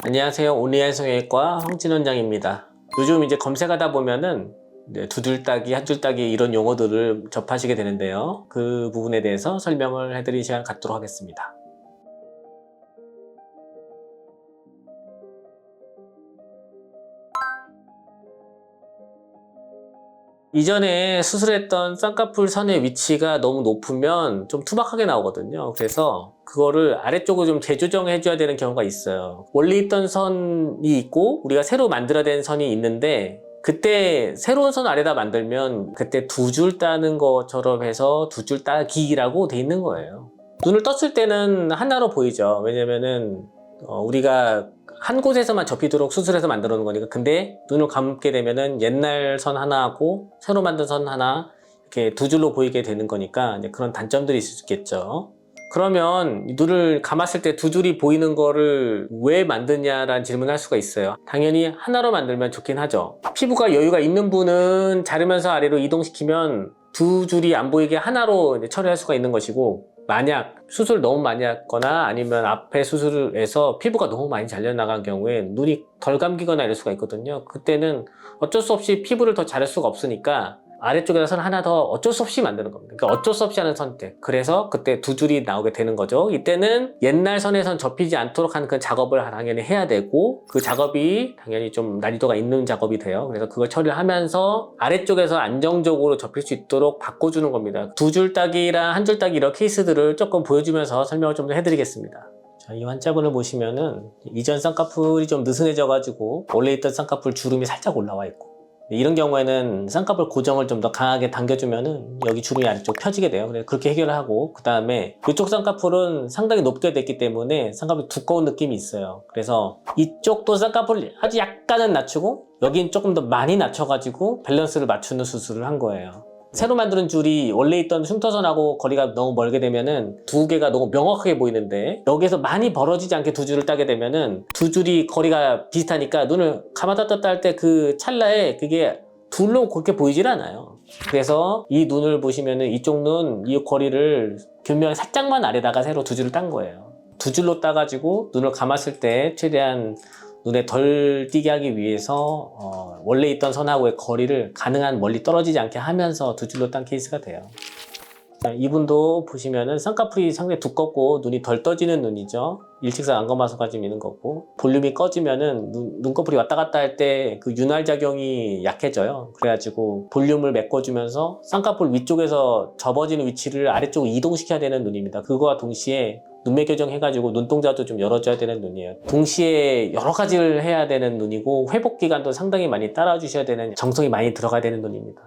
안녕하세요. 온리안 성형외과 황진 원장입니다. 요즘 이제 검색하다 보면은 두 줄 따기, 한 줄 따기 이런 용어들을 접하시게 되는데요. 그 부분에 대해서 설명을 해드릴 시간 갖도록 하겠습니다. 이전에 수술했던 쌍꺼풀 선의 위치가 너무 높으면 좀 투박하게 나오거든요. 그래서 그거를 아래쪽으로 좀 재조정해 줘야 되는 경우가 있어요. 원래 있던 선이 있고 우리가 새로 만들어야 되는 선이 있는데, 그때 새로운 선 아래다 만들면 그때 두 줄 따는 것처럼 해서 두 줄 따기라고 돼 있는 거예요. 눈을 떴을 때는 하나로 보이죠. 왜냐면은 우리가 한 곳에서만 접히도록 수술해서 만들어 놓은 거니까. 근데 눈을 감게 되면은 옛날 선 하나하고 새로 만든 선 하나 이렇게 두 줄로 보이게 되는 거니까 이제 그런 단점들이 있을 수 있겠죠. 그러면 눈을 감았을 때 두 줄이 보이는 거를 왜 만드냐라는 질문을 할 수가 있어요. 당연히 하나로 만들면 좋긴 하죠. 피부가 여유가 있는 분은 자르면서 아래로 이동시키면 두 줄이 안 보이게 하나로 이제 처리할 수가 있는 것이고, 만약 수술 너무 많이 했거나 아니면 앞에 수술에서 피부가 너무 많이 잘려나간 경우에 눈이 덜 감기거나 이럴 수가 있거든요. 그때는 어쩔 수 없이 피부를 더 자를 수가 없으니까 아래쪽에다 선 하나 더 어쩔 수 없이 만드는 겁니다. 그러니까 어쩔 수 없이 하는 선택. 그래서 그때 두 줄이 나오게 되는 거죠. 이때는 옛날 선에선 접히지 않도록 하는 그 작업을 당연히 해야 되고, 그 작업이 당연히 좀 난이도가 있는 작업이 돼요. 그래서 그걸 처리를 하면서 아래쪽에서 안정적으로 접힐 수 있도록 바꿔주는 겁니다. 두 줄 따기랑 한 줄 따기 이런 케이스들을 조금 보여주면서 설명을 좀 더 해드리겠습니다. 자, 이 환자분을 보시면은 이전 쌍꺼풀이 좀 느슨해져가지고 원래 있던 쌍꺼풀 주름이 살짝 올라와 있고, 이런 경우에는 쌍꺼풀 고정을 좀 더 강하게 당겨주면은 여기 주름이 아래쪽 펴지게 돼요. 그래서 그렇게 해결을 하고, 그 다음에 이쪽 쌍꺼풀은 상당히 높게 됐기 때문에 쌍꺼풀이 두꺼운 느낌이 있어요. 그래서 이쪽도 쌍꺼풀을 아주 약간은 낮추고 여긴 조금 더 많이 낮춰가지고 밸런스를 맞추는 수술을 한 거예요. 새로 만드는 줄이 원래 있던 흉터선하고 거리가 너무 멀게 되면은 두 개가 너무 명확하게 보이는데, 여기에서 많이 벌어지지 않게 두 줄을 따게 되면은 두 줄이 거리가 비슷하니까 눈을 감았다 떴다 할 때 그 찰나에 그게 둘로 그렇게 보이질 않아요. 그래서 이 눈을 보시면은 이쪽 눈, 이 거리를 균명히 살짝만 아래다가 새로 두 줄을 딴 거예요. 두 줄로 따가지고 눈을 감았을 때 최대한 눈에 덜 띄게 하기 위해서 원래 있던 선하고의 거리를 가능한 멀리 떨어지지 않게 하면서 두 줄로 딴 케이스가 돼요. 이분도 보시면은 쌍꺼풀이 상당히 두껍고 눈이 덜 떠지는 눈이죠. 일직선 안검하수가 좀 있는 거고, 볼륨이 꺼지면은 눈꺼풀이 왔다 갔다 할 때 그 윤활 작용이 약해져요. 그래가지고 볼륨을 메꿔주면서 쌍꺼풀 위쪽에서 접어지는 위치를 아래쪽으로 이동시켜야 되는 눈입니다. 그거와 동시에 눈매 교정 해가지고 눈동자도 좀 열어줘야 되는 눈이에요. 동시에 여러 가지를 해야 되는 눈이고, 회복 기간도 상당히 많이 따라주셔야 되는, 정성이 많이 들어가야 되는 눈입니다.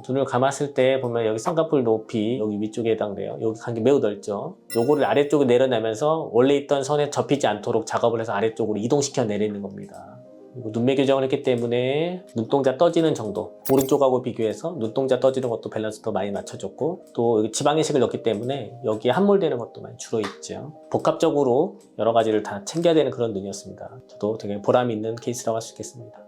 눈을 감았을 때 보면 여기 쌍꺼풀 높이 여기 위쪽에 해당돼요. 여기 간격이 매우 넓죠. 요거를 아래쪽에 내려내면서 원래 있던 선에 접히지 않도록 작업을 해서 아래쪽으로 이동시켜 내리는 겁니다. 그리고 눈매 교정을 했기 때문에 눈동자 떠지는 정도, 오른쪽하고 비교해서 눈동자 떠지는 것도 밸런스 더 많이 맞춰줬고, 또 여기 지방이식을 넣기 때문에 여기에 함몰되는 것도 많이 줄어있죠. 복합적으로 여러 가지를 다 챙겨야 되는 그런 눈이었습니다. 저도 되게 보람 있는 케이스라고 할 수 있겠습니다.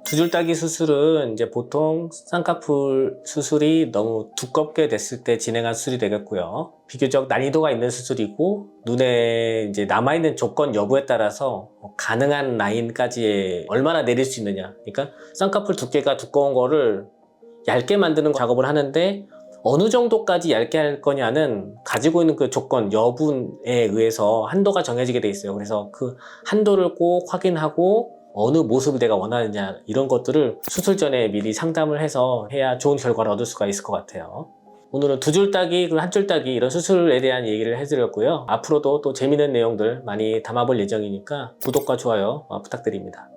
두 줄 따기 수술은 이제 보통 쌍꺼풀 수술이 너무 두껍게 됐을 때 진행한 수술이 되겠고요. 비교적 난이도가 있는 수술이고, 눈에 이제 남아있는 조건 여부에 따라서 가능한 라인까지 얼마나 내릴 수 있느냐. 그러니까 쌍꺼풀 두께가 두꺼운 거를 얇게 만드는 작업을 하는데, 어느 정도까지 얇게 할 거냐는 가지고 있는 그 조건 여부에 의해서 한도가 정해지게 돼 있어요. 그래서 그 한도를 꼭 확인하고 어느 모습을 내가 원하느냐, 이런 것들을 수술 전에 미리 상담을 해서 해야 좋은 결과를 얻을 수가 있을 것 같아요. 오늘은 두 줄 따기 그리고 한 줄 따기 이런 수술에 대한 얘기를 해드렸고요. 앞으로도 또 재미있는 내용들 많이 담아볼 예정이니까 구독과 좋아요 부탁드립니다.